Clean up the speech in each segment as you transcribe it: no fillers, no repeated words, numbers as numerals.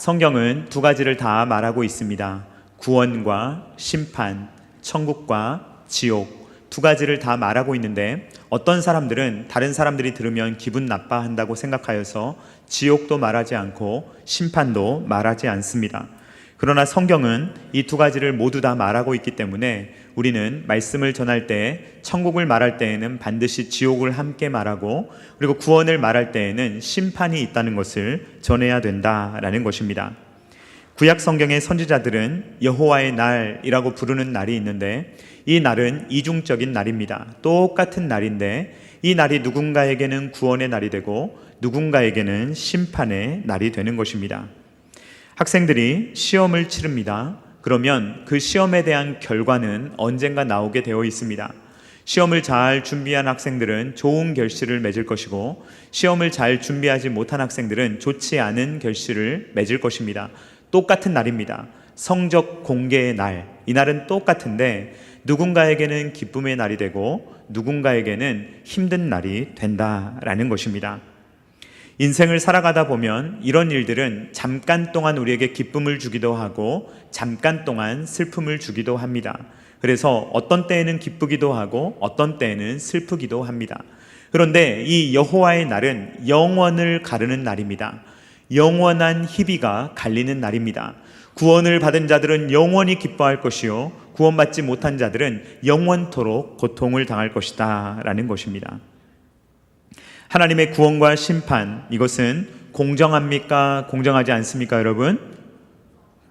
성경은 두 가지를 다 말하고 있습니다. 구원과 심판, 천국과 지옥, 두 가지를 다 말하고 있는데 어떤 사람들은 다른 사람들이 들으면 기분 나빠한다고 생각하여서 지옥도 말하지 않고 심판도 말하지 않습니다. 그러나 성경은 이 두 가지를 모두 다 말하고 있기 때문에 우리는 말씀을 전할 때 천국을 말할 때에는 반드시 지옥을 함께 말하고, 그리고 구원을 말할 때에는 심판이 있다는 것을 전해야 된다라는 것입니다. 구약 성경의 선지자들은 여호와의 날이라고 부르는 날이 있는데 이 날은 이중적인 날입니다. 똑같은 날인데 이 날이 누군가에게는 구원의 날이 되고 누군가에게는 심판의 날이 되는 것입니다. 학생들이 시험을 치릅니다. 그러면 그 시험에 대한 결과는 언젠가 나오게 되어 있습니다. 시험을 잘 준비한 학생들은 좋은 결실을 맺을 것이고, 시험을 잘 준비하지 못한 학생들은 좋지 않은 결실을 맺을 것입니다. 똑같은 날입니다. 성적 공개의 날, 이 날은 똑같은데 누군가에게는 기쁨의 날이 되고 누군가에게는 힘든 날이 된다라는 것입니다. 인생을 살아가다 보면 이런 일들은 잠깐 동안 우리에게 기쁨을 주기도 하고 잠깐 동안 슬픔을 주기도 합니다. 그래서 어떤 때에는 기쁘기도 하고 어떤 때에는 슬프기도 합니다. 그런데 이 여호와의 날은 영원을 가르는 날입니다. 영원한 희비가 갈리는 날입니다. 구원을 받은 자들은 영원히 기뻐할 것이요, 구원받지 못한 자들은 영원토록 고통을 당할 것이다 라는 것입니다. 하나님의 구원과 심판, 이것은 공정합니까? 공정하지 않습니까, 여러분?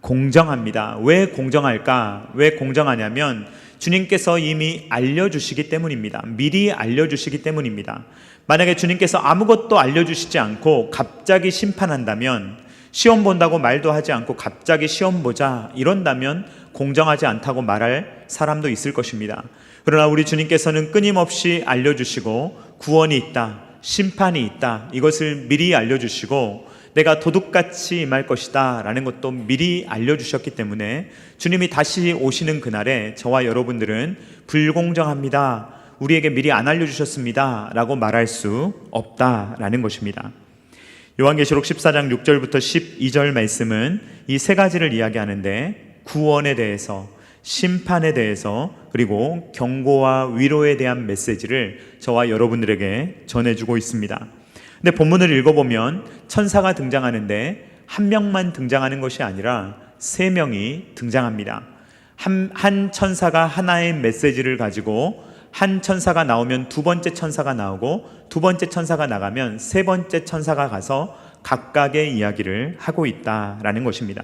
공정합니다. 왜 공정할까? 왜 공정하냐면 주님께서 이미 알려주시기 때문입니다. 미리 알려주시기 때문입니다. 만약에 주님께서 아무것도 알려주시지 않고 갑자기 심판한다면, 시험 본다고 말도 하지 않고 갑자기 시험 보자 이런다면 공정하지 않다고 말할 사람도 있을 것입니다. 그러나 우리 주님께서는 끊임없이 알려주시고 구원이 있다, 심판이 있다, 이것을 미리 알려주시고 내가 도둑같이 임할 것이다 라는 것도 미리 알려주셨기 때문에 주님이 다시 오시는 그날에 저와 여러분들은 불공정합니다, 우리에게 미리 안 알려주셨습니다 라고 말할 수 없다라는 것입니다. 요한계시록 14장 6절부터 12절 말씀은 이 세 가지를 이야기하는데 구원에 대해서, 심판에 대해서, 그리고 경고와 위로에 대한 메시지를 저와 여러분들에게 전해주고 있습니다. 근데 본문을 읽어보면 천사가 등장하는데 한 명만 등장하는 것이 아니라 세 명이 등장합니다. 한 천사가 하나의 메시지를 가지고, 한 천사가 나오면 두 번째 천사가 나오고, 두 번째 천사가 나가면 세 번째 천사가 가서 각각의 이야기를 하고 있다라는 것입니다.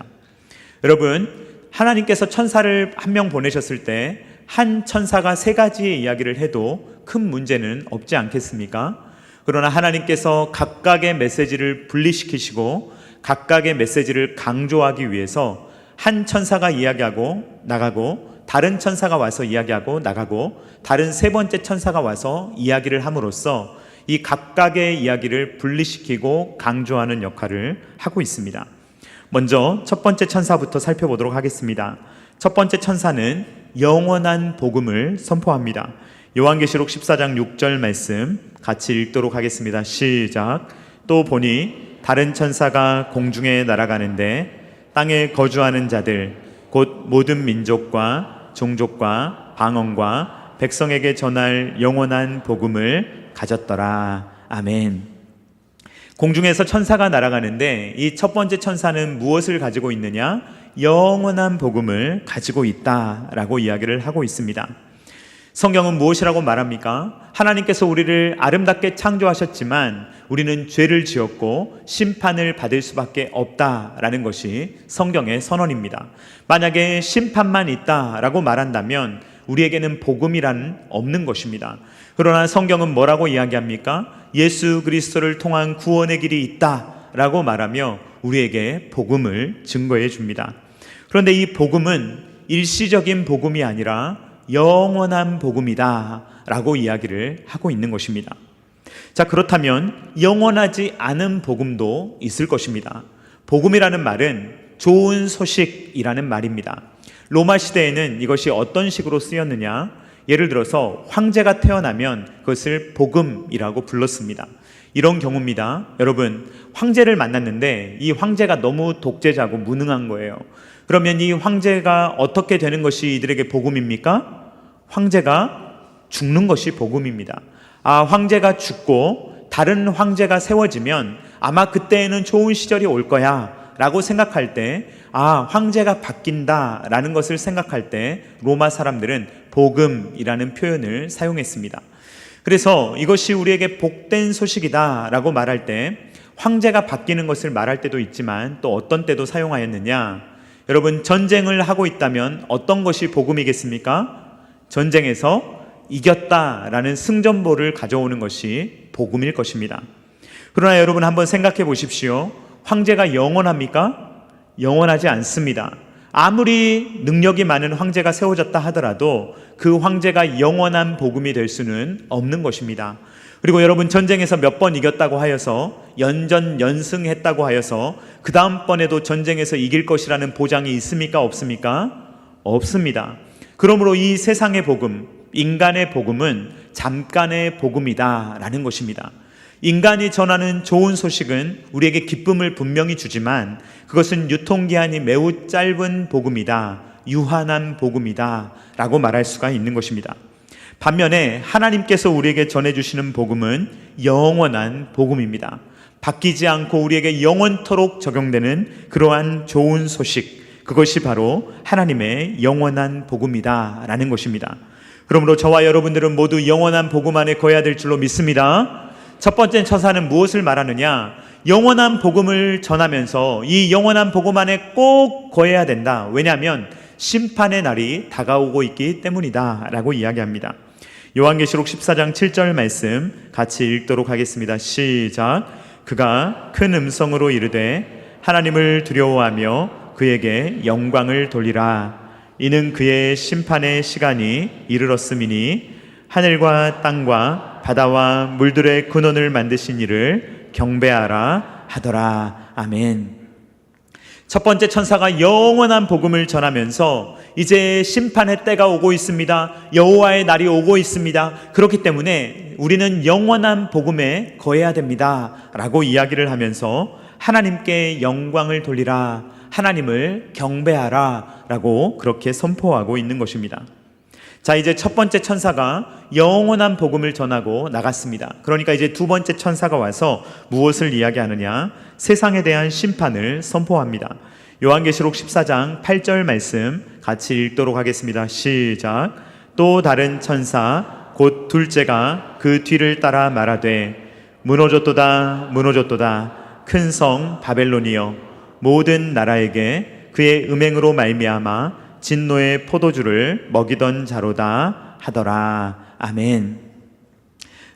여러분, 하나님께서 천사를 한 명 보내셨을 때 한 천사가 세 가지의 이야기를 해도 큰 문제는 없지 않겠습니까? 그러나 하나님께서 각각의 메시지를 분리시키시고 각각의 메시지를 강조하기 위해서 한 천사가 이야기하고 나가고, 다른 천사가 와서 이야기하고 나가고, 다른 세 번째 천사가 와서 이야기를 함으로써 이 각각의 이야기를 분리시키고 강조하는 역할을 하고 있습니다. 먼저 첫 번째 천사부터 살펴보도록 하겠습니다. 첫 번째 천사는 영원한 복음을 선포합니다. 요한계시록 14장 6절 말씀 같이 읽도록 하겠습니다. 시작. 또 보니 다른 천사가 공중에 날아가는데 땅에 거주하는 자들 곧 모든 민족과 종족과 방언과 백성에게 전할 영원한 복음을 가졌더라. 아멘. 공중에서 천사가 날아가는데 이 첫 번째 천사는 무엇을 가지고 있느냐? 영원한 복음을 가지고 있다라고 이야기를 하고 있습니다. 성경은 무엇이라고 말합니까? 하나님께서 우리를 아름답게 창조하셨지만 우리는 죄를 지었고 심판을 받을 수밖에 없다라는 것이 성경의 선언입니다. 만약에 심판만 있다라고 말한다면 우리에게는 복음이란 없는 것입니다. 그러나 성경은 뭐라고 이야기합니까? 예수 그리스도를 통한 구원의 길이 있다라고 말하며 우리에게 복음을 증거해 줍니다. 그런데 이 복음은 일시적인 복음이 아니라 영원한 복음이다 라고 이야기를 하고 있는 것입니다. 자, 그렇다면 영원하지 않은 복음도 있을 것입니다. 복음이라는 말은 좋은 소식이라는 말입니다. 로마 시대에는 이것이 어떤 식으로 쓰였느냐? 예를 들어서 황제가 태어나면 그것을 복음이라고 불렀습니다. 이런 경우입니다. 여러분, 황제를 만났는데 이 황제가 너무 독재자고 무능한 거예요. 그러면 이 황제가 어떻게 되는 것이 이들에게 복음입니까? 황제가 죽는 것이 복음입니다. 황제가 죽고 다른 황제가 세워지면 아마 그때에는 좋은 시절이 올 거야 라고 생각할 때, 황제가 바뀐다 라는 것을 생각할 때 로마 사람들은 복음이라는 표현을 사용했습니다. 그래서 이것이 우리에게 복된 소식이다 라고 말할 때 황제가 바뀌는 것을 말할 때도 있지만 또 어떤 때도 사용하였느냐? 여러분, 전쟁을 하고 있다면 어떤 것이 복음이겠습니까? 전쟁에서 이겼다라는 승전보를 가져오는 것이 복음일 것입니다. 그러나 여러분, 한번 생각해 보십시오. 황제가 영원합니까? 영원하지 않습니다. 아무리 능력이 많은 황제가 세워졌다 하더라도 그 황제가 영원한 복음이 될 수는 없는 것입니다. 그리고 여러분, 전쟁에서 몇 번 이겼다고 하여서 연전연승했다고 하여서 그 다음번에도 전쟁에서 이길 것이라는 보장이 있습니까? 없습니까? 없습니다. 그러므로 이 세상의 복음, 인간의 복음은 잠깐의 복음이다 라는 것입니다. 인간이 전하는 좋은 소식은 우리에게 기쁨을 분명히 주지만 그것은 유통기한이 매우 짧은 복음이다, 유한한 복음이다 라고 말할 수가 있는 것입니다. 반면에 하나님께서 우리에게 전해주시는 복음은 영원한 복음입니다. 바뀌지 않고 우리에게 영원토록 적용되는 그러한 좋은 소식, 그것이 바로 하나님의 영원한 복음이다 라는 것입니다. 그러므로 저와 여러분들은 모두 영원한 복음 안에 거해야 될 줄로 믿습니다. 첫 번째 처사는 무엇을 말하느냐? 영원한 복음을 전하면서 이 영원한 복음 안에 꼭 거해야 된다. 왜냐하면 심판의 날이 다가오고 있기 때문이다 라고 이야기합니다. 요한계시록 14장 7절 말씀 같이 읽도록 하겠습니다. 시작. 그가 큰 음성으로 이르되 하나님을 두려워하며 그에게 영광을 돌리라. 이는 그의 심판의 시간이 이르렀음이니 하늘과 땅과 바다와 물들의 근원을 만드신 이를 경배하라 하더라. 아멘. 첫 번째 천사가 영원한 복음을 전하면서 이제 심판의 때가 오고 있습니다. 여호와의 날이 오고 있습니다. 그렇기 때문에 우리는 영원한 복음에 거해야 됩니다 라고 이야기를 하면서 하나님께 영광을 돌리라, 하나님을 경배하라 라고 그렇게 선포하고 있는 것입니다. 자, 이제 첫 번째 천사가 영원한 복음을 전하고 나갔습니다. 그러니까 이제 두 번째 천사가 와서 무엇을 이야기하느냐? 세상에 대한 심판을 선포합니다. 요한계시록 14장 8절 말씀 같이 읽도록 하겠습니다. 시작. 또 다른 천사 곧 둘째가 그 뒤를 따라 말하되 무너졌도다 무너졌도다 큰 성 바벨론이여 모든 나라에게 그의 음행으로 말미암아 진노의 포도주를 먹이던 자로다 하더라. 아멘.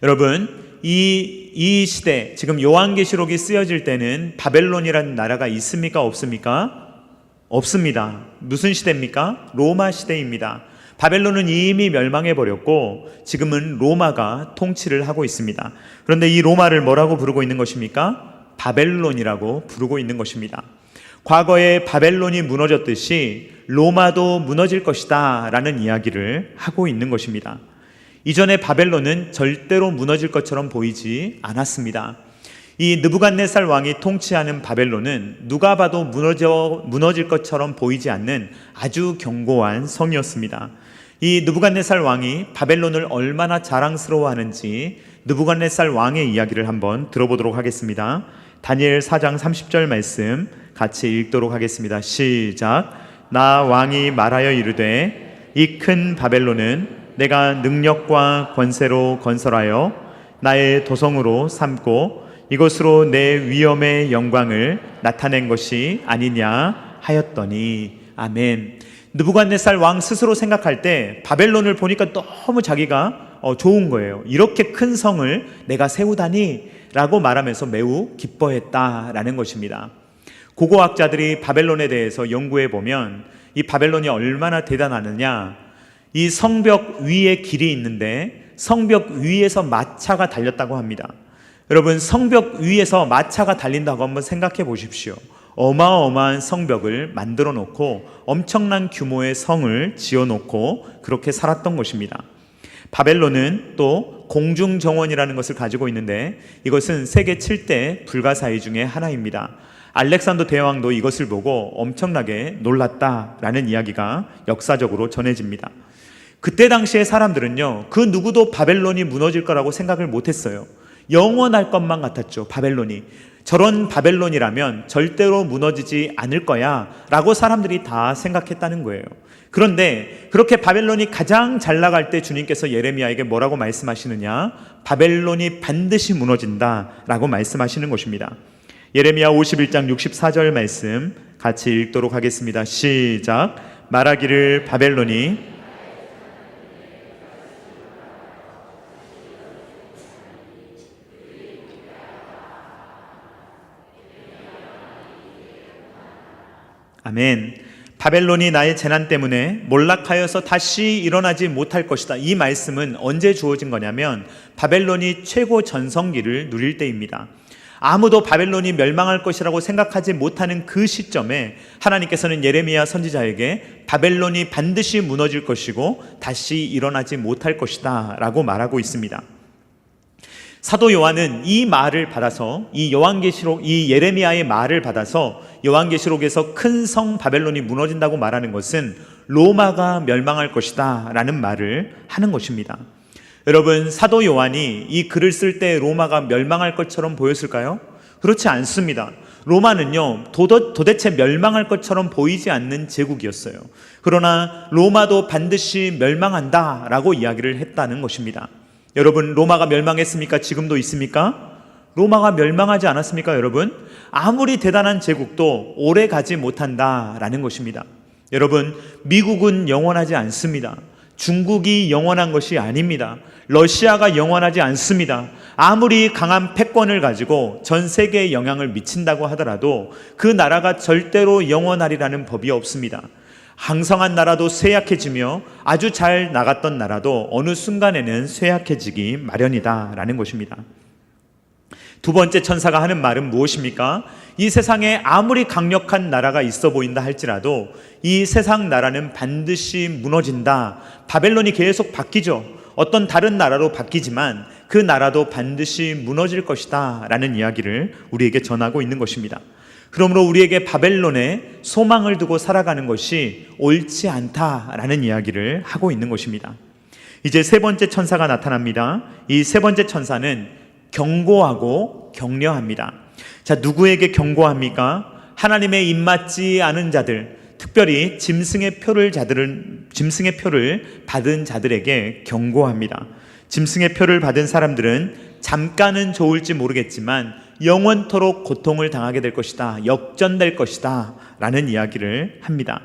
여러분, 이 시대, 지금 요한계시록이 쓰여질 때는 바벨론이라는 나라가 있습니까? 없습니까? 없습니다. 무슨 시대입니까? 로마 시대입니다. 바벨론은 이미 멸망해버렸고 지금은 로마가 통치를 하고 있습니다. 그런데 이 로마를 뭐라고 부르고 있는 것입니까? 바벨론이라고 부르고 있는 것입니다. 과거에 바벨론이 무너졌듯이 로마도 무너질 것이다 라는 이야기를 하고 있는 것입니다. 이전에 바벨론은 절대로 무너질 것처럼 보이지 않았습니다. 이 느부갓네살 왕이 통치하는 바벨론은 누가 봐도 무너질 것처럼 보이지 않는 아주 견고한 성이었습니다. 이 느부갓네살 왕이 바벨론을 얼마나 자랑스러워하는지 느부갓네살 왕의 이야기를 한번 들어보도록 하겠습니다. 다니엘 4장 30절 말씀 같이 읽도록 하겠습니다. 시작. 나 왕이 말하여 이르되 이 큰 바벨론은 내가 능력과 권세로 건설하여 나의 도성으로 삼고 이것으로 내 위엄의 영광을 나타낸 것이 아니냐 하였더니. 아멘. 느부갓네살 왕 스스로 생각할 때 바벨론을 보니까 너무 자기가 좋은 거예요. 이렇게 큰 성을 내가 세우다니 라고 말하면서 매우 기뻐했다라는 것입니다. 고고학자들이 바벨론에 대해서 연구해 보면 이 바벨론이 얼마나 대단하느냐, 이 성벽 위에 길이 있는데 성벽 위에서 마차가 달렸다고 합니다. 여러분, 성벽 위에서 마차가 달린다고 한번 생각해 보십시오. 어마어마한 성벽을 만들어 놓고 엄청난 규모의 성을 지어 놓고 그렇게 살았던 것입니다. 바벨론은 또 공중정원이라는 것을 가지고 있는데 이것은 세계 7대 불가사의 중에 하나입니다. 알렉산더 대왕도 이것을 보고 엄청나게 놀랐다라는 이야기가 역사적으로 전해집니다. 그때 당시의 사람들은요, 그 누구도 바벨론이 무너질 거라고 생각을 못했어요. 영원할 것만 같았죠. 바벨론이. 저런 바벨론이라면 절대로 무너지지 않을 거야 라고 사람들이 다 생각했다는 거예요. 그런데 그렇게 바벨론이 가장 잘 나갈 때 주님께서 예레미야에게 뭐라고 말씀하시느냐? 바벨론이 반드시 무너진다 라고 말씀하시는 것입니다. 예레미야 51장 64절 말씀 같이 읽도록 하겠습니다. 시작. 말하기를 바벨론이 아멘. 바벨론이 나의 재난 때문에 몰락하여서 다시 일어나지 못할 것이다. 이 말씀은 언제 주어진 거냐면 바벨론이 최고 전성기를 누릴 때입니다. 아무도 바벨론이 멸망할 것이라고 생각하지 못하는 그 시점에 하나님께서는 예레미야 선지자에게 바벨론이 반드시 무너질 것이고 다시 일어나지 못할 것이다 라고 말하고 있습니다. 사도 요한은 이 말을 받아서 이 예레미야의 말을 받아서 요한계시록에서 큰 성 바벨론이 무너진다고 말하는 것은 로마가 멸망할 것이다 라는 말을 하는 것입니다. 여러분, 사도 요한이 이 글을 쓸 때 로마가 멸망할 것처럼 보였을까요? 그렇지 않습니다. 로마는요, 도대체 멸망할 것처럼 보이지 않는 제국이었어요. 그러나 로마도 반드시 멸망한다 라고 이야기를 했다는 것입니다. 여러분, 로마가 멸망했습니까? 지금도 있습니까? 로마가 멸망하지 않았습니까, 여러분? 아무리 대단한 제국도 오래 가지 못한다라는 것입니다. 여러분, 미국은 영원하지 않습니다. 중국이 영원한 것이 아닙니다. 러시아가 영원하지 않습니다. 아무리 강한 패권을 가지고 전 세계에 영향을 미친다고 하더라도 그 나라가 절대로 영원하리라는 법이 없습니다. 강성한 나라도 쇠약해지며 아주 잘 나갔던 나라도 어느 순간에는 쇠약해지기 마련이다라는 것입니다. 두 번째 천사가 하는 말은 무엇입니까? 이 세상에 아무리 강력한 나라가 있어 보인다 할지라도 이 세상 나라는 반드시 무너진다. 바벨론이 계속 바뀌죠. 어떤 다른 나라로 바뀌지만 그 나라도 반드시 무너질 것이다 라는 이야기를 우리에게 전하고 있는 것입니다. 그러므로 우리에게 바벨론에 소망을 두고 살아가는 것이 옳지 않다라는 이야기를 하고 있는 것입니다. 이제 세 번째 천사가 나타납니다. 이 세 번째 천사는 경고하고 격려합니다. 자, 누구에게 경고합니까? 하나님의 입맞지 않은 자들, 특별히 짐승의 표를 받은 자들에게 경고합니다. 짐승의 표를 받은 사람들은 잠깐은 좋을지 모르겠지만 영원토록 고통을 당하게 될 것이다, 역전될 것이다 라는 이야기를 합니다.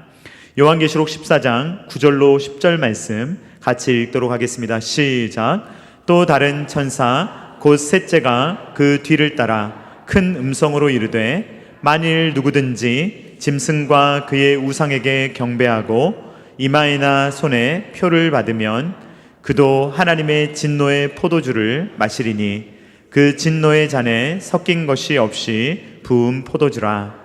요한계시록 14장 9절로 10절 말씀 같이 읽도록 하겠습니다. 시작. 또 다른 천사 곧 셋째가 그 뒤를 따라 큰 음성으로 이르되 만일 누구든지 짐승과 그의 우상에게 경배하고 이마에나 손에 표를 받으면 그도 하나님의 진노의 포도주를 마시리니 그 진노의 잔에 섞인 것이 없이 부은 포도주라.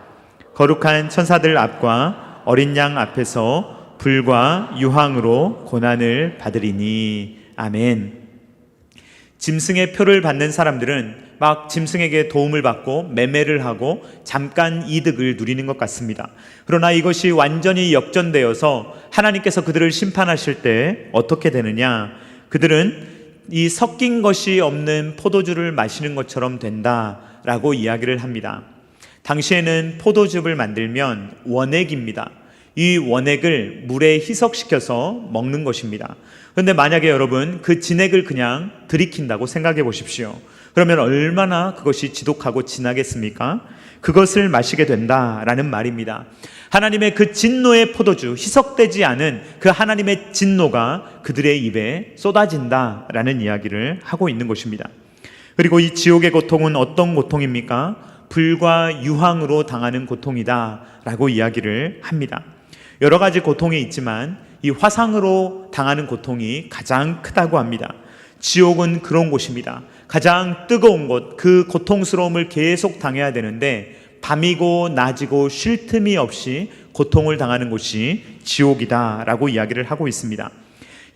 거룩한 천사들 앞과 어린 양 앞에서 불과 유황으로 고난을 받으리니. 아멘. 짐승의 표를 받는 사람들은 막 짐승에게 도움을 받고 매매를 하고 잠깐 이득을 누리는 것 같습니다. 그러나 이것이 완전히 역전되어서 하나님께서 그들을 심판하실 때 어떻게 되느냐? 그들은 이 섞인 것이 없는 포도주를 마시는 것처럼 된다라고 이야기를 합니다. 당시에는 포도즙을 만들면 원액입니다. 이 원액을 물에 희석시켜서 먹는 것입니다. 그런데 만약에 여러분 그 진액을 그냥 들이킨다고 생각해 보십시오. 그러면 얼마나 그것이 지독하고 진하겠습니까? 그것을 마시게 된다라는 말입니다. 하나님의 그 진노의 포도주, 희석되지 않은 그 하나님의 진노가 그들의 입에 쏟아진다라는 이야기를 하고 있는 것입니다. 그리고 이 지옥의 고통은 어떤 고통입니까? 불과 유황으로 당하는 고통이다라고 이야기를 합니다. 여러 가지 고통이 있지만 이 화상으로 당하는 고통이 가장 크다고 합니다. 지옥은 그런 곳입니다. 가장 뜨거운 곳, 그 고통스러움을 계속 당해야 되는데 밤이고 낮이고 쉴 틈이 없이 고통을 당하는 곳이 지옥이다라고 이야기를 하고 있습니다.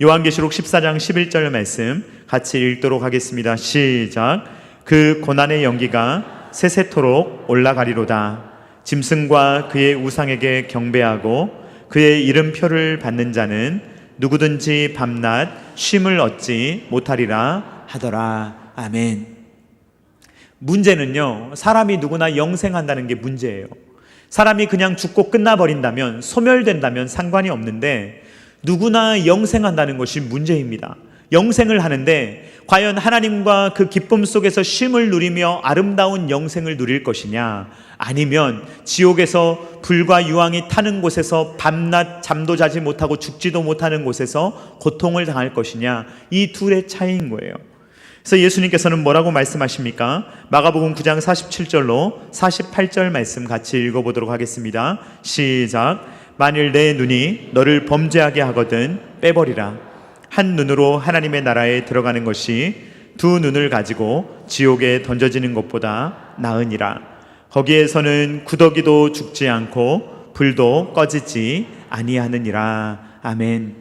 요한계시록 14장 11절 말씀 같이 읽도록 하겠습니다. 시작. 그 고난의 연기가 세세토록 올라가리로다. 짐승과 그의 우상에게 경배하고 그의 이름표를 받는 자는 누구든지 밤낮 쉼을 얻지 못하리라 하더라. 아멘. 문제는요, 사람이 누구나 영생한다는 게 문제예요. 사람이 그냥 죽고 끝나버린다면, 소멸된다면 상관이 없는데 누구나 영생한다는 것이 문제입니다. 영생을 하는데 과연 하나님과 그 기쁨 속에서 쉼을 누리며 아름다운 영생을 누릴 것이냐, 아니면 지옥에서 불과 유황이 타는 곳에서 밤낮 잠도 자지 못하고 죽지도 못하는 곳에서 고통을 당할 것이냐, 이 둘의 차이인 거예요. 그래서 예수님께서는 뭐라고 말씀하십니까? 마가복음 9장 47절로 48절 말씀 같이 읽어보도록 하겠습니다. 시작. 만일 내 눈이 너를 범죄하게 하거든 빼버리라. 한 눈으로 하나님의 나라에 들어가는 것이 두 눈을 가지고 지옥에 던져지는 것보다 나으니라. 거기에서는 구더기도 죽지 않고 불도 꺼지지 아니하느니라. 아멘.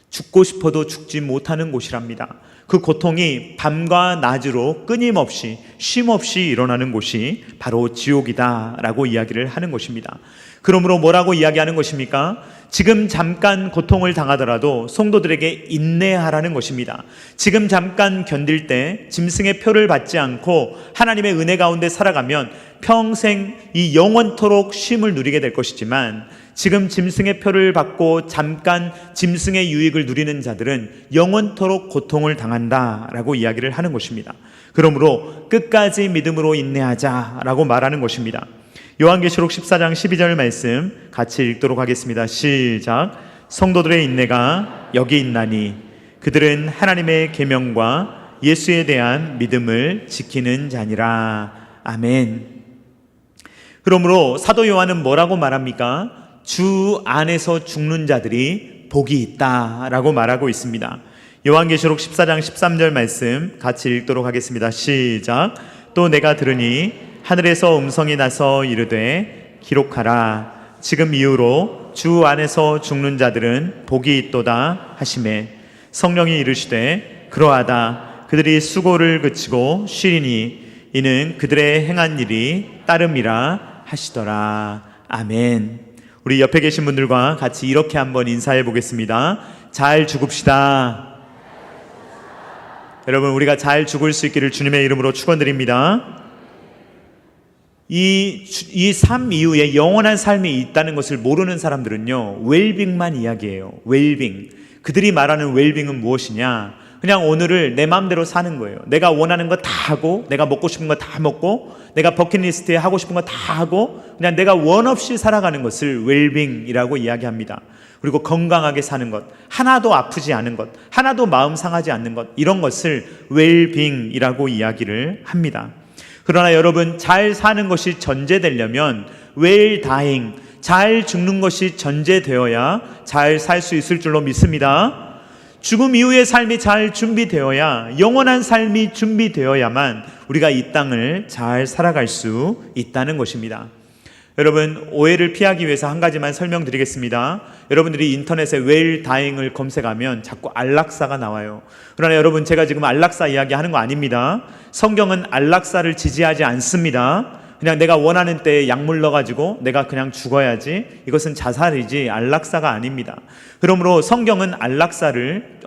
죽고 싶어도 죽지 못하는 곳이랍니다. 그 고통이 밤과 낮으로 끊임없이 쉼없이 일어나는 곳이 바로 지옥이다라고 이야기를 하는 것입니다. 그러므로 뭐라고 이야기하는 것입니까? 지금 잠깐 고통을 당하더라도 성도들에게 인내하라는 것입니다. 지금 잠깐 견딜 때 짐승의 표를 받지 않고 하나님의 은혜 가운데 살아가면 평생 이 영원토록 쉼을 누리게 될 것이지만, 지금 짐승의 표를 받고 잠깐 짐승의 유익을 누리는 자들은 영원토록 고통을 당한다라고 이야기를 하는 것입니다. 그러므로 끝까지 믿음으로 인내하자라고 말하는 것입니다. 요한계시록 14장 12절 말씀 같이 읽도록 하겠습니다. 시작. 성도들의 인내가 여기 있나니 그들은 하나님의 계명과 예수에 대한 믿음을 지키는 자니라. 아멘. 그러므로 사도 요한은 뭐라고 말합니까? 주 안에서 죽는 자들이 복이 있다라고 말하고 있습니다. 요한계시록 14장 13절 말씀 같이 읽도록 하겠습니다. 시작. 또 내가 들으니 하늘에서 음성이 나서 이르되 기록하라. 지금 이후로 주 안에서 죽는 자들은 복이 있도다 하시매 성령이 이르시되 그러하다. 그들이 수고를 그치고 쉬리니 이는 그들의 행한 일이 따름이라 하시더라. 아멘. 우리 옆에 계신 분들과 같이 이렇게 한번 인사해 보겠습니다. 잘 죽읍시다. 여러분, 우리가 잘 죽을 수 있기를 주님의 이름으로 축원드립니다. 이 삶 이후에 영원한 삶이 있다는 것을 모르는 사람들은요, 웰빙만 이야기해요. 웰빙. 그들이 말하는 웰빙은 무엇이냐? 그냥 오늘을 내 마음대로 사는 거예요. 내가 원하는 거 다 하고, 내가 먹고 싶은 거 다 먹고, 내가 버킷리스트에 하고 싶은 거 다 하고, 그냥 내가 원 없이 살아가는 것을 웰빙이라고 이야기합니다. 그리고 건강하게 사는 것, 하나도 아프지 않은 것, 하나도 마음 상하지 않는 것, 이런 것을 웰빙이라고 이야기를 합니다. 그러나 여러분, 잘 사는 것이 전제되려면 웰다잉, 잘 죽는 것이 전제되어야 잘 살 수 있을 줄로 믿습니다. 죽음 이후의 삶이 잘 준비되어야, 영원한 삶이 준비되어야만 우리가 이 땅을 잘 살아갈 수 있다는 것입니다. 여러분, 오해를 피하기 위해서 한 가지만 설명드리겠습니다. 여러분들이 인터넷에 웰다잉을 검색하면 자꾸 안락사가 나와요. 그러나 여러분, 제가 지금 안락사 이야기하는 거 아닙니다. 성경은 안락사를 지지하지 않습니다. 그냥 내가 원하는 때에 약물 넣어가지고 내가 그냥 죽어야지, 이것은 자살이지 안락사가 아닙니다. 그러므로 성경은 안락사를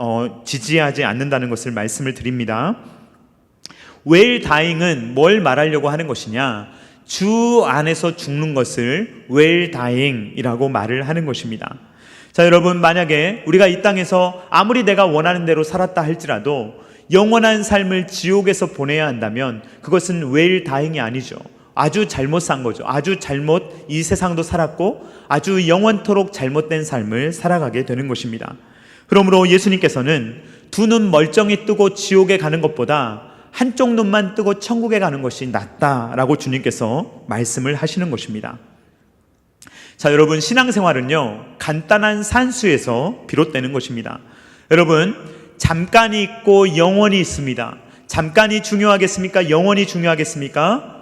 지지하지 않는다는 것을 말씀을 드립니다. 웰다잉은 뭘 말하려고 하는 것이냐? 주 안에서 죽는 것을 웰다잉이라고 말을 하는 것입니다. 자, 여러분, 만약에 우리가 이 땅에서 아무리 내가 원하는 대로 살았다 할지라도 영원한 삶을 지옥에서 보내야 한다면 그것은 웰다잉이 아니죠. 아주 잘못 산 거죠. 아주 잘못 이 세상도 살았고 아주 영원토록 잘못된 삶을 살아가게 되는 것입니다. 그러므로 예수님께서는 두 눈 멀쩡히 뜨고 지옥에 가는 것보다 한쪽 눈만 뜨고 천국에 가는 것이 낫다라고 주님께서 말씀을 하시는 것입니다. 자, 여러분, 신앙생활은요, 간단한 산수에서 비롯되는 것입니다. 여러분, 잠깐이 있고 영원이 있습니다. 잠깐이 중요하겠습니까? 영원이 중요하겠습니까?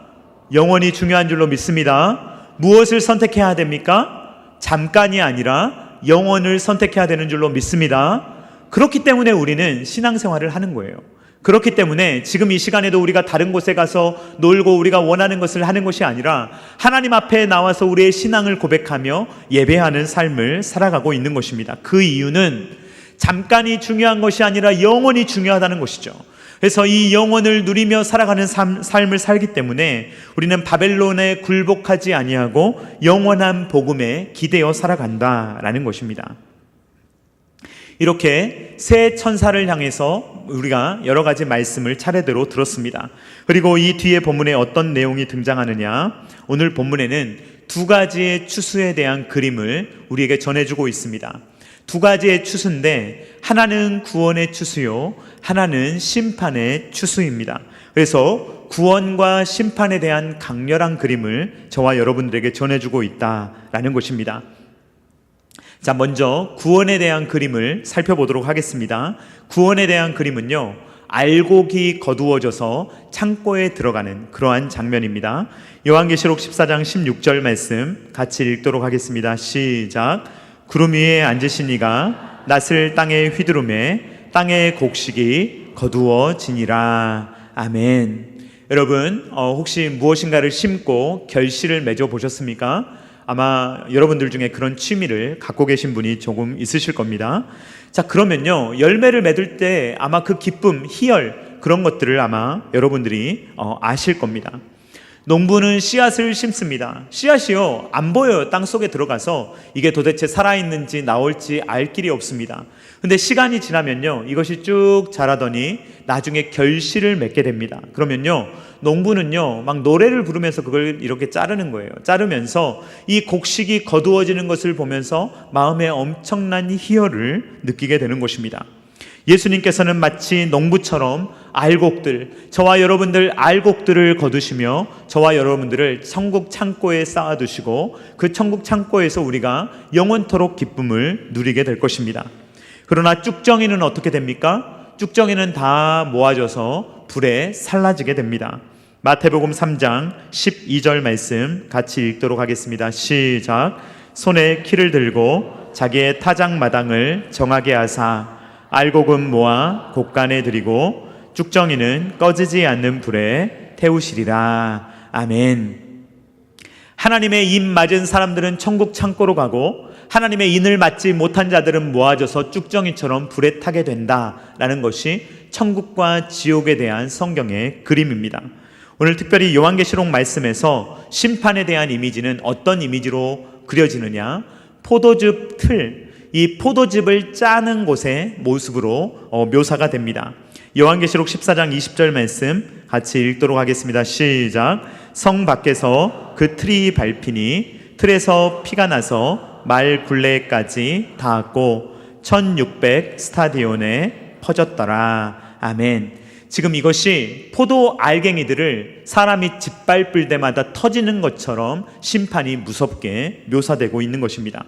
영원이 중요한 줄로 믿습니다. 무엇을 선택해야 됩니까? 잠깐이 아니라 영원을 선택해야 되는 줄로 믿습니다. 그렇기 때문에 우리는 신앙생활을 하는 거예요. 그렇기 때문에 지금 이 시간에도 우리가 다른 곳에 가서 놀고 우리가 원하는 것을 하는 것이 아니라 하나님 앞에 나와서 우리의 신앙을 고백하며 예배하는 삶을 살아가고 있는 것입니다. 그 이유는 잠깐이 중요한 것이 아니라 영원히 중요하다는 것이죠. 그래서 이 영원을 누리며 살아가는 삶을 살기 때문에 우리는 바벨론에 굴복하지 아니하고 영원한 복음에 기대어 살아간다라는 것입니다. 이렇게 새 천사를 향해서 우리가 여러 가지 말씀을 차례대로 들었습니다. 그리고 이 뒤에 본문에 어떤 내용이 등장하느냐, 오늘 본문에는 두 가지의 추수에 대한 그림을 우리에게 전해주고 있습니다. 두 가지의 추수인데 하나는 구원의 추수요, 하나는 심판의 추수입니다. 그래서 구원과 심판에 대한 강렬한 그림을 저와 여러분들에게 전해주고 있다라는 것입니다. 자, 먼저 구원에 대한 그림을 살펴보도록 하겠습니다. 구원에 대한 그림은요, 알곡이 거두어져서 창고에 들어가는 그러한 장면입니다. 요한계시록 14장 16절 말씀 같이 읽도록 하겠습니다. 시작. 구름 위에 앉으신 이가 낫을 땅에 휘두르매 땅의 곡식이 거두어지니라. 아멘. 여러분, 혹시 무엇인가를 심고 결실을 맺어 보셨습니까? 아마 여러분들 중에 그런 취미를 갖고 계신 분이 조금 있으실 겁니다. 자, 그러면요, 열매를 맺을 때 아마 그 기쁨, 희열, 그런 것들을 아마 여러분들이 아실 겁니다. 농부는 씨앗을 심습니다. 씨앗이요, 안 보여요. 땅 속에 들어가서 이게 도대체 살아있는지 나올지 알 길이 없습니다. 근데 시간이 지나면요, 이것이 쭉 자라더니 나중에 결실을 맺게 됩니다. 그러면요, 농부는요, 막 노래를 부르면서 그걸 이렇게 자르는 거예요. 자르면서 이 곡식이 거두어지는 것을 보면서 마음에 엄청난 희열을 느끼게 되는 것입니다. 예수님께서는 마치 농부처럼 알곡들, 저와 여러분들 알곡들을 거두시며 저와 여러분들을 천국 창고에 쌓아두시고 그 천국 창고에서 우리가 영원토록 기쁨을 누리게 될 것입니다. 그러나 쭉정이는 어떻게 됩니까? 쭉정이는 다 모아져서 불에 살라지게 됩니다. 마태복음 3장 12절 말씀 같이 읽도록 하겠습니다. 시작. 손에 키를 들고 자기의 타작마당을 정하게 하사 알곡은 모아 곡간에 들이고 쭉정이는 꺼지지 않는 불에 태우시리라. 아멘. 하나님의 인 맞은 사람들은 천국 창고로 가고 하나님의 인을 맞지 못한 자들은 모아져서 쭉정이처럼 불에 타게 된다라는 것이 천국과 지옥에 대한 성경의 그림입니다. 오늘 특별히 요한계시록 말씀에서 심판에 대한 이미지는 어떤 이미지로 그려지느냐, 포도즙 틀, 이 포도즙을 짜는 곳의 모습으로 묘사가 됩니다. 요한계시록 14장 20절 말씀 같이 읽도록 하겠습니다. 시작. 성 밖에서 그 틀이 밟히니 틀에서 피가 나서 말 굴레까지 닿았고 1600 스타디온에 퍼졌더라. 아멘. 지금 이것이 포도 알갱이들을 사람이 짓밟을 때마다 터지는 것처럼 심판이 무섭게 묘사되고 있는 것입니다.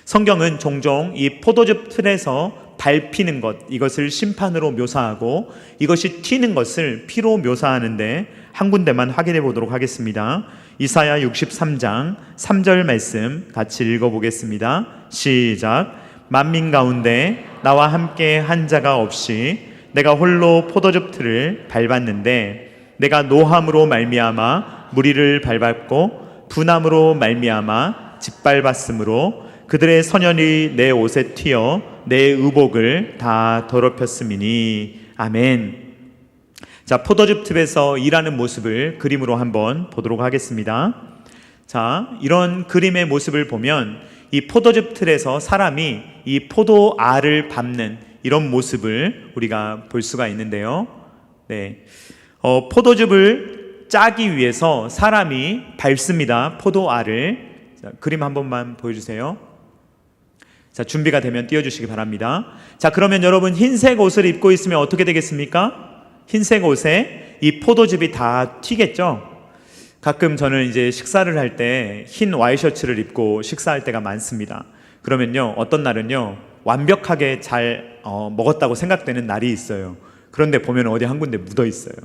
성경은 종종 이 포도즙 틀에서 밟히는 것, 이것을 심판으로 묘사하고 이것이 튀는 것을 피로 묘사하는데 한 군데만 확인해 보도록 하겠습니다. 이사야 63장 3절 말씀 같이 읽어보겠습니다. 시작. 만민 가운데 나와 함께 한 자가 없이 내가 홀로 포도즙 틀을 밟았는데 내가 노함으로 말미암아 무리를 밟았고 분함으로 말미암아 짓밟았으므로 그들의 선연이 내 옷에 튀어 내 의복을 다 더럽혔음이니. 아멘. 자, 포도즙 틈에서 일하는 모습을 그림으로 한번 보도록 하겠습니다. 자, 이런 그림의 모습을 보면 이 포도즙 틀에서 사람이 이 포도알을 밟는 이런 모습을 우리가 볼 수가 있는데요. 네, 포도즙을 짜기 위해서 사람이 밟습니다. 포도알을. 자, 그림 한 번만 보여주세요. 자, 준비가 되면 띄워주시기 바랍니다. 자, 그러면 여러분 흰색 옷을 입고 있으면 어떻게 되겠습니까? 흰색 옷에 이 포도즙이 다 튀겠죠? 가끔 저는 이제 식사를 할 때 흰 와이셔츠를 입고 식사할 때가 많습니다. 그러면요, 어떤 날은요, 완벽하게 잘 먹었다고 생각되는 날이 있어요. 그런데 보면 어디 한 군데 묻어 있어요.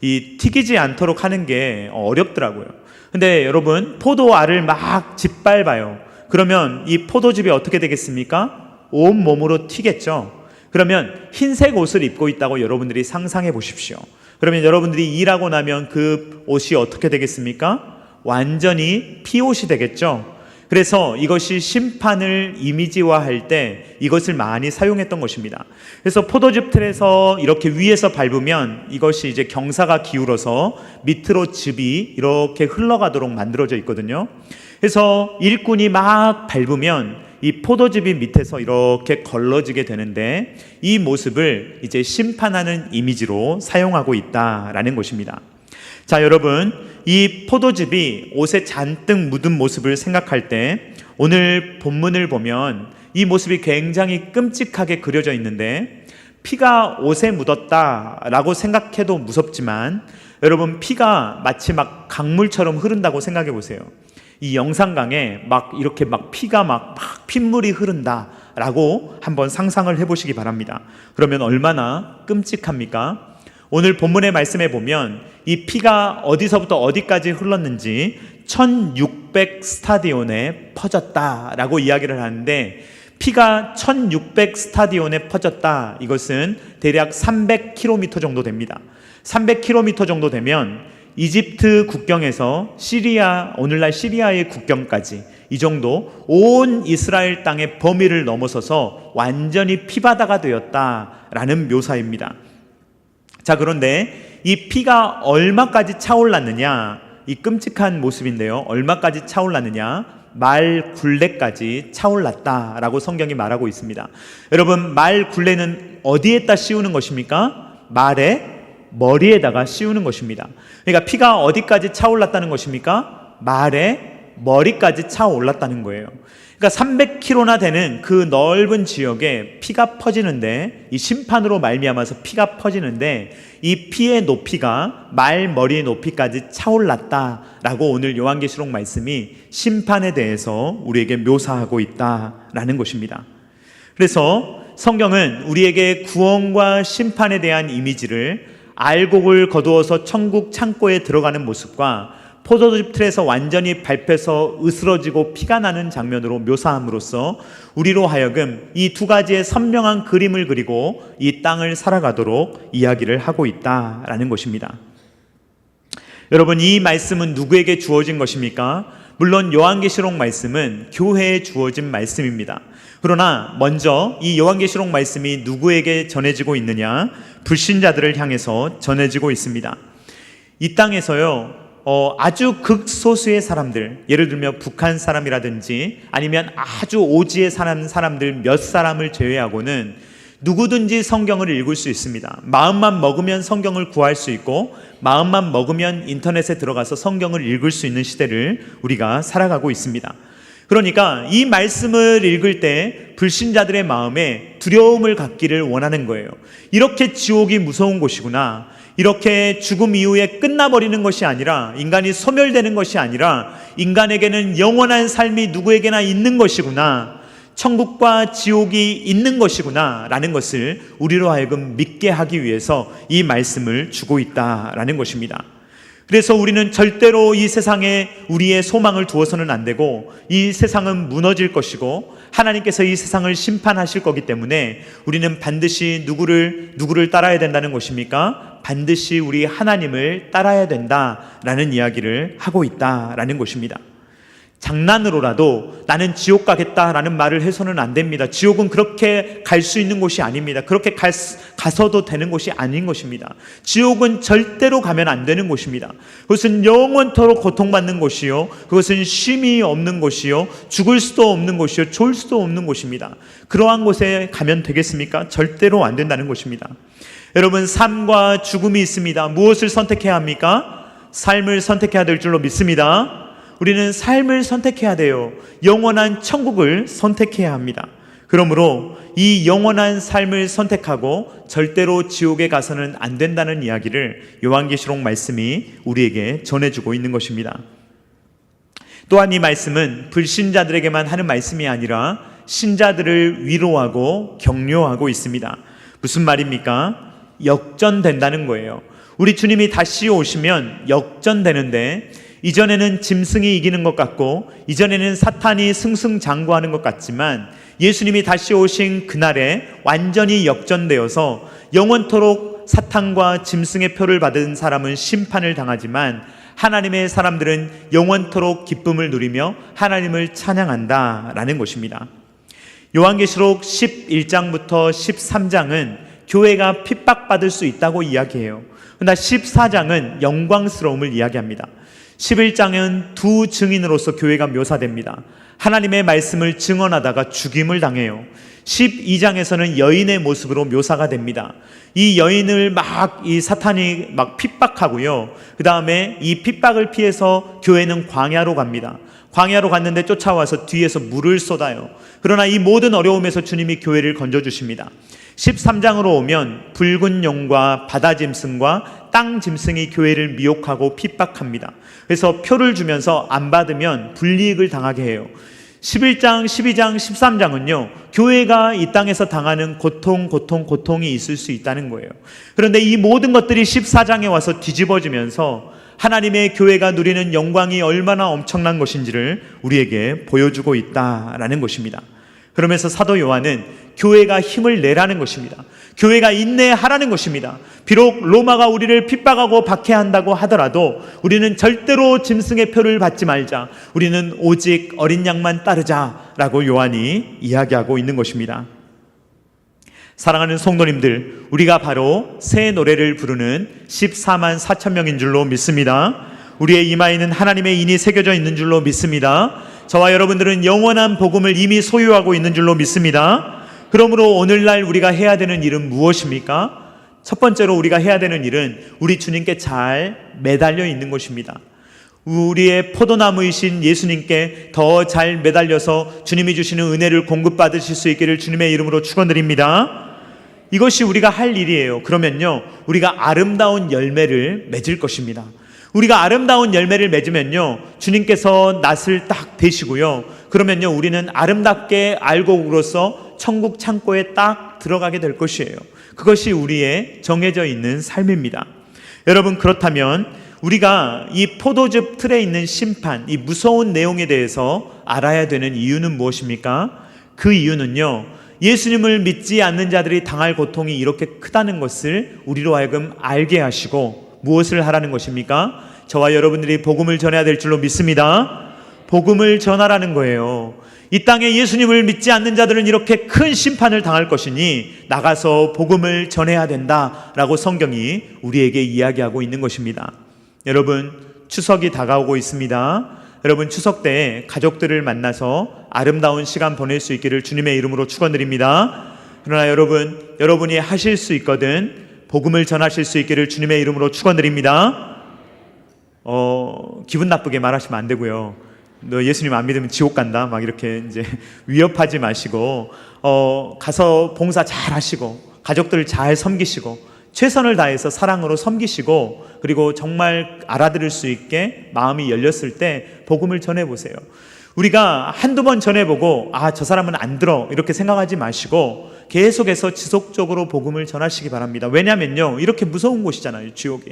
이 튀기지 않도록 하는 게 어렵더라고요. 근데 여러분, 포도알을 막 짓밟아요. 그러면 이 포도즙이 어떻게 되겠습니까? 온 몸으로 튀겠죠. 그러면 흰색 옷을 입고 있다고 여러분들이 상상해 보십시오. 그러면 여러분들이 일하고 나면 그 옷이 어떻게 되겠습니까? 완전히 피옷이 되겠죠. 그래서 이것이 심판을 이미지화할 때 이것을 많이 사용했던 것입니다. 그래서 포도즙 틀에서 이렇게 위에서 밟으면 이것이 이제 경사가 기울어서 밑으로 즙이 이렇게 흘러가도록 만들어져 있거든요. 그래서 일꾼이 막 밟으면 이 포도즙이 밑에서 이렇게 걸러지게 되는데 이 모습을 이제 심판하는 이미지로 사용하고 있다라는 것입니다. 자, 여러분, 이 포도즙이 옷에 잔뜩 묻은 모습을 생각할 때 오늘 본문을 보면 이 모습이 굉장히 끔찍하게 그려져 있는데 피가 옷에 묻었다라고 생각해도 무섭지만 여러분, 피가 마치 막 강물처럼 흐른다고 생각해 보세요. 이 영산강에 막 이렇게 막 피가 막 핏물이 흐른다라고 한번 상상을 해보시기 바랍니다. 그러면 얼마나 끔찍합니까? 오늘 본문의 말씀에 보면 이 피가 어디서부터 어디까지 흘렀는지 1600 스타디온에 퍼졌다라고 이야기를 하는데 피가 1600 스타디온에 퍼졌다. 이것은 대략 300km 정도 됩니다. 300km 정도 되면 이집트 국경에서 시리아, 오늘날 시리아의 국경까지 이 정도 온 이스라엘 땅의 범위를 넘어서서 완전히 피바다가 되었다라는 묘사입니다. 자, 그런데 이 피가 얼마까지 차올랐느냐, 이 끔찍한 모습인데요. 얼마까지 차올랐느냐, 말 굴레까지 차올랐다라고 성경이 말하고 있습니다. 여러분, 말 굴레는 어디에다 씌우는 것입니까? 말의 머리에다가 씌우는 것입니다. 그러니까 피가 어디까지 차올랐다는 것입니까? 말의 머리까지 차올랐다는 거예요. 그러니까 300km나 되는 그 넓은 지역에 피가 퍼지는데, 이 심판으로 말미암아서 피가 퍼지는데 이 피의 높이가 말 머리의 높이까지 차올랐다라고 오늘 요한계시록 말씀이 심판에 대해서 우리에게 묘사하고 있다라는 것입니다. 그래서 성경은 우리에게 구원과 심판에 대한 이미지를 알곡을 거두어서 천국 창고에 들어가는 모습과 포도즙 틀에서 완전히 밟혀서 으스러지고 피가 나는 장면으로 묘사함으로써 우리로 하여금 이 두 가지의 선명한 그림을 그리고 이 땅을 살아가도록 이야기를 하고 있다라는 것입니다. 여러분, 이 말씀은 누구에게 주어진 것입니까? 물론 요한계시록 말씀은 교회에 주어진 말씀입니다. 그러나 먼저 이 요한계시록 말씀이 누구에게 전해지고 있느냐? 불신자들을 향해서 전해지고 있습니다. 이 땅에서요, 아주 극소수의 사람들, 예를 들면 북한 사람이라든지 아니면 아주 오지에 사는 사람들 몇 사람을 제외하고는 누구든지 성경을 읽을 수 있습니다. 마음만 먹으면 성경을 구할 수 있고 마음만 먹으면 인터넷에 들어가서 성경을 읽을 수 있는 시대를 우리가 살아가고 있습니다. 그러니까 이 말씀을 읽을 때 불신자들의 마음에 두려움을 갖기를 원하는 거예요. 이렇게 지옥이 무서운 곳이구나, 이렇게 죽음 이후에 끝나버리는 것이 아니라, 인간이 소멸되는 것이 아니라 인간에게는 영원한 삶이 누구에게나 있는 것이구나, 천국과 지옥이 있는 것이구나 라는 것을 우리로 하여금 믿게 하기 위해서 이 말씀을 주고 있다라는 것입니다. 그래서 우리는 절대로 이 세상에 우리의 소망을 두어서는 안 되고, 이 세상은 무너질 것이고 하나님께서 이 세상을 심판하실 거기 때문에 우리는 반드시 누구를 따라야 된다는 것입니까? 반드시 우리 하나님을 따라야 된다라는 이야기를 하고 있다라는 것입니다. 장난으로라도 나는 지옥 가겠다라는 말을 해서는 안 됩니다. 지옥은 그렇게 갈 수 있는 곳이 아닙니다. 그렇게 가서도 되는 곳이 아닌 것입니다. 지옥은 절대로 가면 안 되는 곳입니다. 그것은 영원토록 고통받는 곳이요, 그것은 쉼이 없는 곳이요, 죽을 수도 없는 곳이요, 졸 수도 없는 곳입니다. 그러한 곳에 가면 되겠습니까? 절대로 안 된다는 것입니다. 여러분, 삶과 죽음이 있습니다. 무엇을 선택해야 합니까? 삶을 선택해야 될 줄로 믿습니다. 우리는 삶을 선택해야 돼요. 영원한 천국을 선택해야 합니다. 그러므로 이 영원한 삶을 선택하고 절대로 지옥에 가서는 안 된다는 이야기를 요한계시록 말씀이 우리에게 전해주고 있는 것입니다. 또한 이 말씀은 불신자들에게만 하는 말씀이 아니라 신자들을 위로하고 격려하고 있습니다. 무슨 말입니까? 역전된다는 거예요. 우리 주님이 다시 오시면 역전되는데, 이전에는 짐승이 이기는 것 같고 이전에는 사탄이 승승장구하는 것 같지만 예수님이 다시 오신 그날에 완전히 역전되어서 영원토록 사탄과 짐승의 표를 받은 사람은 심판을 당하지만 하나님의 사람들은 영원토록 기쁨을 누리며 하나님을 찬양한다라는 것입니다. 요한계시록 11장부터 13장은 교회가 핍박받을 수 있다고 이야기해요. 그러나 14장은 영광스러움을 이야기합니다. 11장은 두 증인으로서 교회가 묘사됩니다. 하나님의 말씀을 증언하다가 죽임을 당해요. 12장에서는 여인의 모습으로 묘사가 됩니다. 이 여인을 이 사탄이 핍박하고요. 그 다음에 이 핍박을 피해서 교회는 광야로 갑니다. 광야로 갔는데 쫓아와서 뒤에서 물을 쏟아요. 그러나 이 모든 어려움에서 주님이 교회를 건져주십니다. 13장으로 오면 붉은 용과 바다 짐승과 땅 짐승이 교회를 미혹하고 핍박합니다. 그래서 표를 주면서 안 받으면 불이익을 당하게 해요. 11장, 12장, 13장은요, 교회가 이 땅에서 당하는 고통이 있을 수 있다는 거예요. 그런데 이 모든 것들이 14장에 와서 뒤집어지면서 하나님의 교회가 누리는 영광이 얼마나 엄청난 것인지를 우리에게 보여주고 있다라는 것입니다. 그러면서 사도 요한은 교회가 힘을 내라는 것입니다. 교회가 인내하라는 것입니다. 비록 로마가 우리를 핍박하고 박해한다고 하더라도 우리는 절대로 짐승의 표를 받지 말자. 우리는 오직 어린 양만 따르자라고 요한이 이야기하고 있는 것입니다. 사랑하는 성도님들, 우리가 바로 새 노래를 부르는 14만 4천 명인 줄로 믿습니다. 우리의 이마에는 하나님의 인이 새겨져 있는 줄로 믿습니다. 저와 여러분들은 영원한 복음을 이미 소유하고 있는 줄로 믿습니다. 그러므로 오늘날 우리가 해야 되는 일은 무엇입니까? 첫 번째로 우리가 해야 되는 일은 우리 주님께 잘 매달려 있는 것입니다. 우리의 포도나무이신 예수님께 더 잘 매달려서 주님이 주시는 은혜를 공급받으실 수 있기를 주님의 이름으로 축원드립니다. 이것이 우리가 할 일이에요. 그러면요, 우리가 아름다운 열매를 맺을 것입니다. 우리가 아름다운 열매를 맺으면요, 주님께서 낫을 딱 대시고요, 그러면요, 우리는 아름답게 알곡으로서 천국 창고에 딱 들어가게 될 것이에요. 그것이 우리의 정해져 있는 삶입니다. 여러분, 그렇다면 우리가 이 포도즙 틀에 있는 심판, 이 무서운 내용에 대해서 알아야 되는 이유는 무엇입니까? 그 이유는요, 예수님을 믿지 않는 자들이 당할 고통이 이렇게 크다는 것을 우리로 하여금 알게 하시고 무엇을 하라는 것입니까? 저와 여러분들이 복음을 전해야 될 줄로 믿습니다. 복음을 전하라는 거예요. 이 땅에 예수님을 믿지 않는 자들은 이렇게 큰 심판을 당할 것이니 나가서 복음을 전해야 된다라고 성경이 우리에게 이야기하고 있는 것입니다. 여러분, 추석이 다가오고 있습니다. 여러분, 추석 때 가족들을 만나서 아름다운 시간 보낼 수 있기를 주님의 이름으로 축원드립니다. 그러나 여러분이 하실 수 있거든 복음을 전하실 수 있기를 주님의 이름으로 축원드립니다. 기분 나쁘게 말하시면 안 되고요. 너 예수님 안 믿으면 지옥 간다, 막 이렇게 이제 위협하지 마시고, 가서 봉사 잘 하시고, 가족들 잘 섬기시고, 최선을 다해서 사랑으로 섬기시고, 그리고 정말 알아들을 수 있게 마음이 열렸을 때 복음을 전해보세요. 우리가 한두 번 전해보고 저 사람은 안 들어 이렇게 생각하지 마시고 계속해서 지속적으로 복음을 전하시기 바랍니다. 왜냐면요, 이렇게 무서운 곳이잖아요, 지옥이.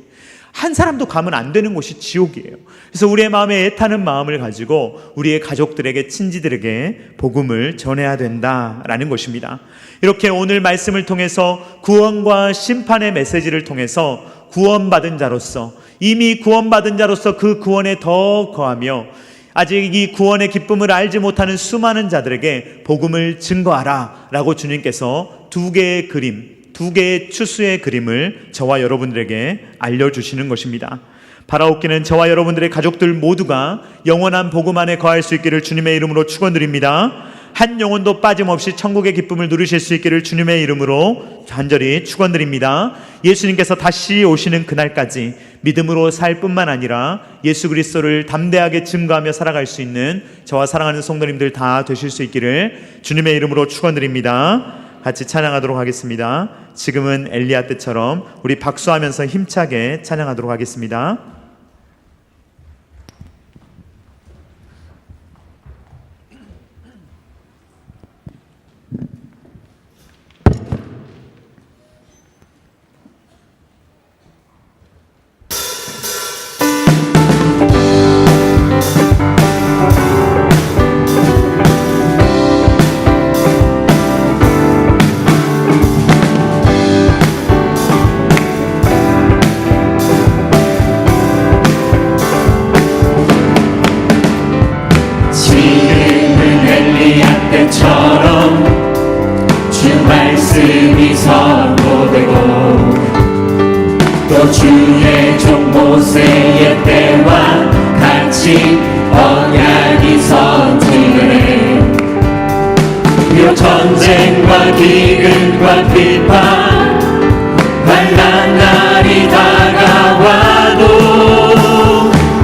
한 사람도 가면 안 되는 곳이 지옥이에요. 그래서 우리의 마음에 애타는 마음을 가지고 우리의 가족들에게, 친지들에게 복음을 전해야 된다라는 것입니다. 이렇게 오늘 말씀을 통해서 구원과 심판의 메시지를 통해서 구원받은 자로서, 이미 구원받은 자로서 그 구원에 더 거하며 아직 이 구원의 기쁨을 알지 못하는 수많은 자들에게 복음을 증거하라 라고 주님께서 두 개의 추수의 그림을 저와 여러분들에게 알려주시는 것입니다. 바라옵기는 저와 여러분들의 가족들 모두가 영원한 복음 안에 거할 수 있기를 주님의 이름으로 축원드립니다. 한 영혼도 빠짐없이 천국의 기쁨을 누리실 수 있기를 주님의 이름으로 간절히 축원드립니다. 예수님께서 다시 오시는 그날까지 믿음으로 살 뿐만 아니라 예수 그리스도를 담대하게 증거하며 살아갈 수 있는 저와 사랑하는 성도님들 다 되실 수 있기를 주님의 이름으로 축원드립니다. 같이 찬양하도록 하겠습니다. 지금은 엘리야 때처럼 우리 박수하면서 힘차게 찬양하도록 하겠습니다. 주의 종 모세의 때와 같이 언약이 성취되네. 비록 전쟁과 기근과 비판 환난 날이 다가와도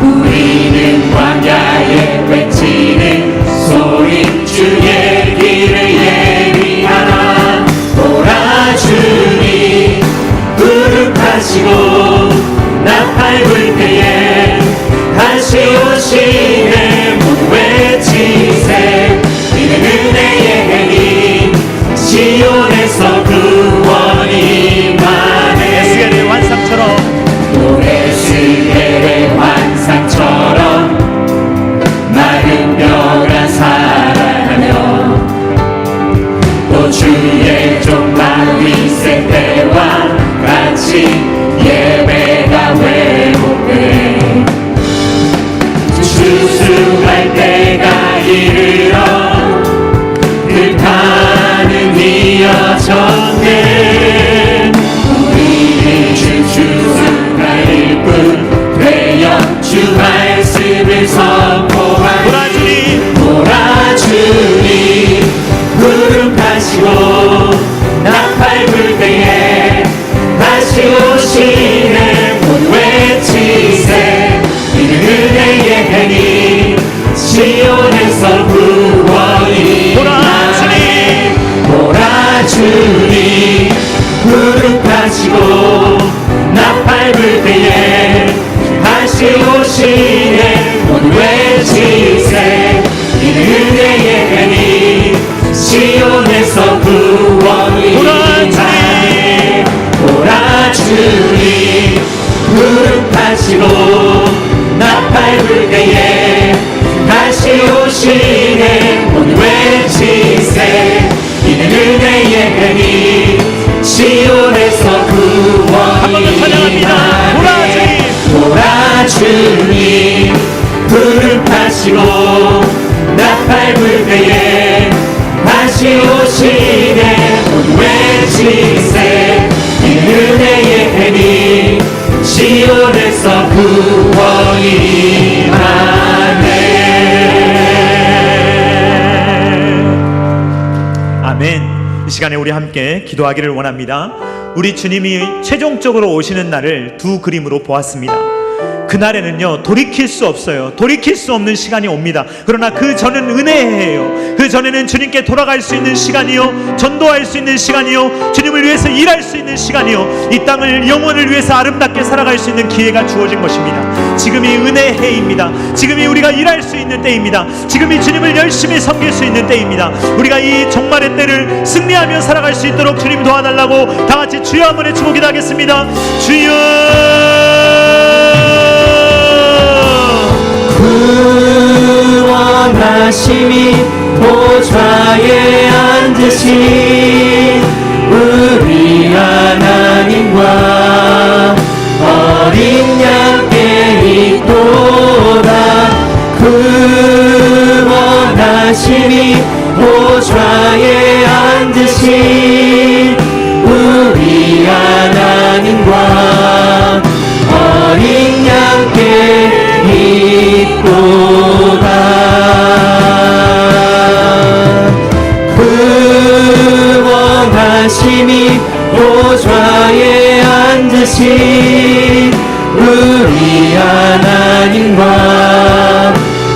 우리는 광야에 외치는 소리 주의 길을 예비하라. 돌아주니 구름하시고 나팔 불 때에 다시 오시네. 모두 외치세. 이는 은혜의 해니 시온에서 구원이 임하네. 에스겔의 환상처럼 에스겔의 환상처럼 마른 뼈가 살아나며 또 주의 종 다윗의 때와 같이 예배가 회복되네. 추수할 때가 이르러 그 판은 이어졌네. 우리는 주 추수할 뿐 되어 주 말씀을 선포하니. 돌아주니 구름 타시고 나팔 불 때에 다시 오시네. 모두 외치세. 이는 은혜의 해니 시온에서 구원이 임하네. 돌아주니 구름 타시고 나팔 불 때에 다시 오시네. 모두 외치세. 이는 은혜의 해니 시온에서 구원이 임하네. 돌아주니 구름 타시고 나팔 불 때에 다시 오시네. 모두 외치세. 이는 은혜의 해니 시온에서 구원이 임하네. 돌아주니 구름 타시고 나팔 불 때에 다시 오시네. 모두 외치세. 이는 은혜의 해니 시온에서 구원이 임하네. 아멘. 이 시간에 우리 함께 기도하기를 원합니다. 우리 주님이 최종적으로 오시는 날을 두 그림으로 보았습니다. 그날에는요 돌이킬 수 없어요. 돌이킬 수 없는 시간이 옵니다. 그러나 그 전은 은혜예요. 그 전에는 주님께 돌아갈 수 있는 시간이요, 전도할 수 있는 시간이요, 주님을 위해서 일할 수 있는 시간이요, 이 땅을 영혼을 위해서 아름답게 살아갈 수 있는 기회가 주어진 것입니다. 지금이 은혜의 해입니다. 지금이 우리가 일할 수 있는 때입니다. 지금이 주님을 열심히 섬길 수 있는 때입니다. 우리가 이 종말의 때를 승리하며 살아갈 수 있도록 주님 도와달라고 다 같이 주여 한번 외치고 기도하겠습니다. 주여. 구원하심이 보좌에 앉으신 우리 하나님과 어린 양께 있도다. 구원하심이 보좌에 앉으신 우리 하나님과 어린 양께 있도다. 구원하심이 보좌에 앉으신 우리 하나님과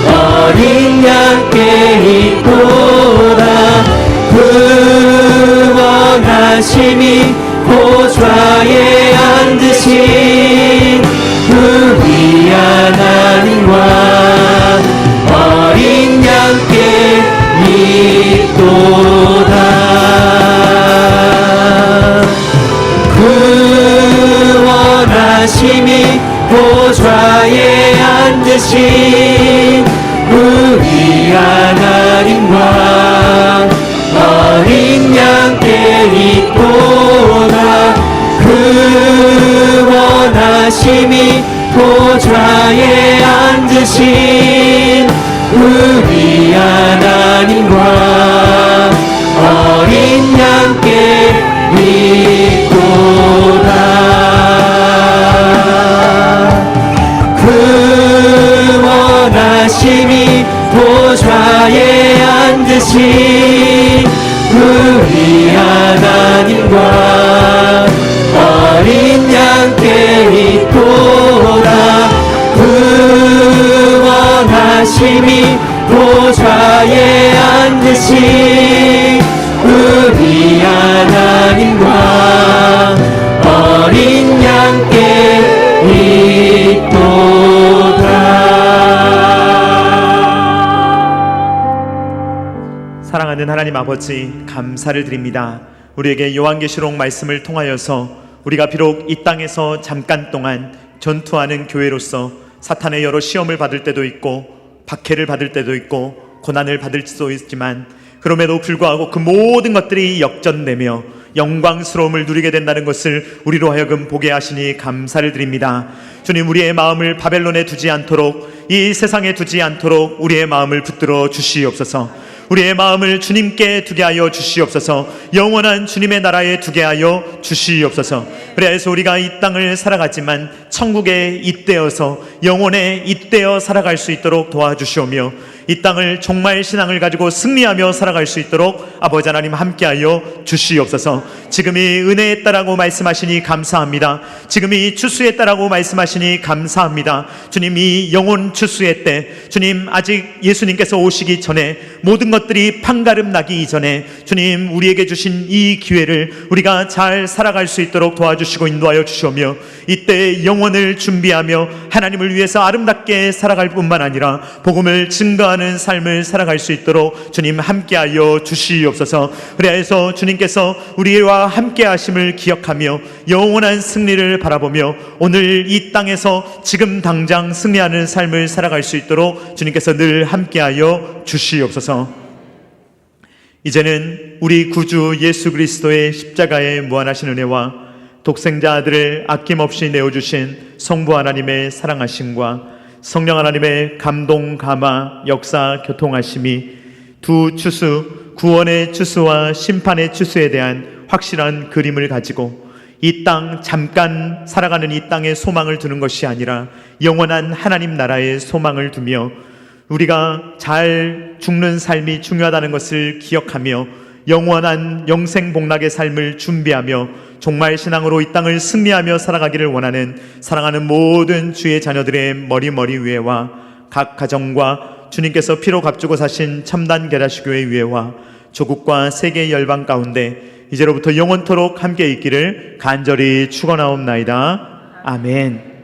어린 양께 있도다. 구원하심이 보좌에 앉으신 우리 하나님과 어린 양께 있도다. 구원하심이 보좌에 앉으신 우리 하나님과 어린 양께 있도다. 구원하심이 보좌에 앉으신 우리 하나님과 어린 양께 있도다. 앉으신 우리 하나님과 어린 양께 있도다. 구원하심이 보좌에 앉으신 우리 하나님과 어린 양께 있도다. 사랑하는 하나님 아버지, 감사를 드립니다. 우리에게 요한계시록 말씀을 통하여서 우리가 비록 이 땅에서 잠깐 동안 전투하는 교회로서 사탄의 여러 시험을 받을 때도 있고 박해를 받을 때도 있고 고난을 받을 수도 있지만, 그럼에도 불구하고 그 모든 것들이 역전되며 영광스러움을 누리게 된다는 것을 우리로 하여금 보게 하시니 감사를 드립니다. 주님, 우리의 마음을 바벨론에 두지 않도록, 이 세상에 두지 않도록 우리의 마음을 붙들어 주시옵소서. 우리의 마음을 주님께 두게 하여 주시옵소서. 영원한 주님의 나라에 두게 하여 주시옵소서. 그래서 우리가 이 땅을 살아가지만 천국에 잇대어서 영원에 잇대어 살아갈 수 있도록 도와주시오며, 이 땅을 정말 신앙을 가지고 승리하며 살아갈 수 있도록 아버지 하나님 함께하여 주시옵소서. 지금이 은혜에 따라고 말씀하시니 감사합니다. 지금이 추수에 따라고 말씀하시니 감사합니다. 주님, 이 영혼 추수의 때, 주님 아직 예수님께서 오시기 전에, 모든 것들이 판가름 나기 이전에 주님 우리에게 주신 이 기회를 우리가 잘 살아갈 수 있도록 도와주시고 인도하여 주시오며, 이때 영혼을 준비하며 하나님을 위해서 아름답게 살아갈 뿐만 아니라 복음을 증거하는 삶을 살아갈 수 있도록 주님 함께하여 주시옵소서. 그래서 주님께서 우리와 함께 하심을 기억하며 영원한 승리를 바라보며 오늘 이 땅에서 지금 당장 승리하는 삶을 살아갈 수 있도록 주님께서 늘 함께하여 주시옵소서. 이제는 우리 구주 예수 그리스도의 십자가의 무한하신 은혜와 독생자 아들을 아낌없이 내어주신 성부 하나님의 사랑하심과 성령 하나님의 감동, 감화, 역사, 교통하심이 두 추수, 구원의 추수와 심판의 추수에 대한 확실한 그림을 가지고 이 땅 잠깐 살아가는 이 땅에 소망을 두는 것이 아니라 영원한 하나님 나라에 소망을 두며 우리가 잘 죽는 삶이 중요하다는 것을 기억하며 영원한 영생복락의 삶을 준비하며 정말 신앙으로 이 땅을 승리하며 살아가기를 원하는 사랑하는 모든 주의 자녀들의 머리 위에와 각 가정과 주님께서 피로 값주고 사신 참단 게다시교회 위에와 조국과 세계 열방 가운데 이제로부터 영원토록 함께 있기를 간절히 축원하옵나이다. 아멘.